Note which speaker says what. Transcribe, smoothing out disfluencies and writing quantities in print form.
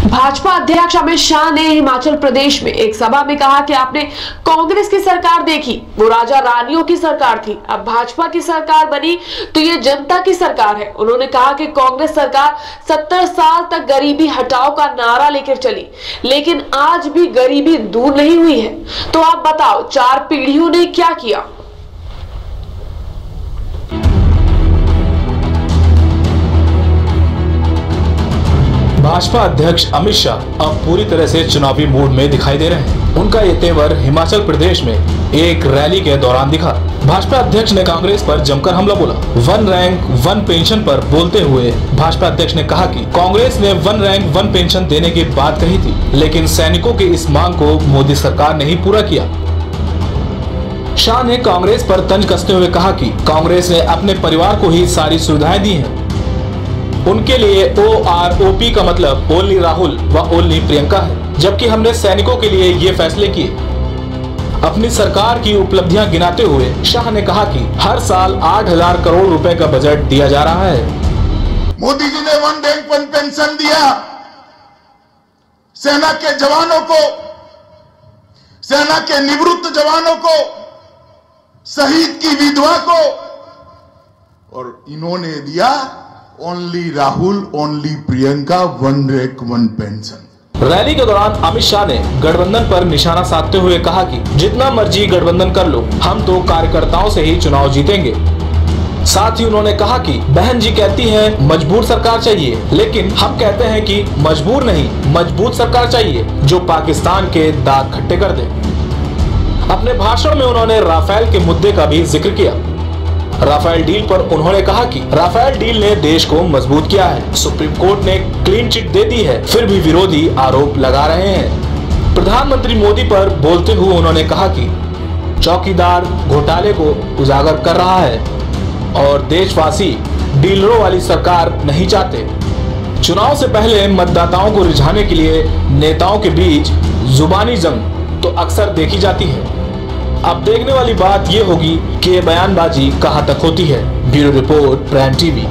Speaker 1: भाजपा अध्यक्ष अमित शाह ने हिमाचल प्रदेश में एक सभा में कहा कि आपने कांग्रेस की सरकार देखी, वो राजा रानियों की सरकार थी, अब भाजपा की सरकार बनी तो ये जनता की सरकार है। उन्होंने कहा कि कांग्रेस सरकार 70 साल तक गरीबी हटाओ का नारा लेकर चली, लेकिन आज भी गरीबी दूर नहीं हुई है। तो आप बताओ 4 पीढ़ियों ने क्या किया।
Speaker 2: भाजपा अध्यक्ष अमित शाह अब पूरी तरह से चुनावी मूड में दिखाई दे रहे हैं। उनका ये तेवर हिमाचल प्रदेश में एक रैली के दौरान दिखा। भाजपा अध्यक्ष ने कांग्रेस पर जमकर हमला बोला। 1 रैंक 1 पेंशन पर बोलते हुए भाजपा अध्यक्ष ने कहा कि कांग्रेस ने 1 रैंक 1 पेंशन देने की बात कही थी, लेकिन सैनिकों की इस मांग को मोदी सरकार ने ही पूरा किया। शाह ने कांग्रेस पर तंज कसते हुए कहा कि कांग्रेस ने अपने परिवार को ही सारी सुविधाएं दी हैं। उनके लिए OROP का मतलब ओनली राहुल व ओनली प्रियंका है, जबकि हमने सैनिकों के लिए ये फैसले किए। अपनी सरकार की उपलब्धियां गिनाते हुए शाह ने कहा कि हर साल 8,000 करोड़ रुपए का बजट दिया जा रहा है।
Speaker 3: मोदी जी ने 1 रैंक 1 पेंशन दिया सेना के जवानों को, सेना के निवृत्त जवानों को, शहीद की विधवा को, और इन्होंने दिया only Rahul only Priyanka 1 rank 1 pension.
Speaker 2: Rally के दौरान अमित शाह ने गठबंधन पर निशाना साधते हुए कहा कि जितना मर्जी गठबंधन कर लो, हम तो कार्यकर्ताओं से ही चुनाव जीतेंगे। साथ ही उन्होंने कहा कि बहन जी कहती हैं मजबूर सरकार चाहिए, लेकिन हम कहते हैं कि मजबूर नहीं मजबूत सरकार चाहिए, जो पाकिस्तान के दाग खट्टे कर दे। अपने भाषण में उन्होंने राफेल के मुद्दे का भी जिक्र किया। राफेल डील पर उन्होंने कहा कि राफेल डील ने देश को मजबूत किया है। सुप्रीम कोर्ट ने क्लीन चिट दे दी है, फिर भी विरोधी आरोप लगा रहे हैं। प्रधानमंत्री मोदी पर बोलते हुए उन्होंने कहा कि चौकीदार घोटाले को उजागर कर रहा है और देशवासी डीलरों वाली सरकार नहीं चाहते। चुनाव से पहले मतदाताओं को रिझाने के लिए नेताओं के बीच जुबानी जंग तो अक्सर देखी जाती है। अब देखने वाली बात यह होगी कि ये बयानबाजी कहां तक होती है। Bureau report, prime TV.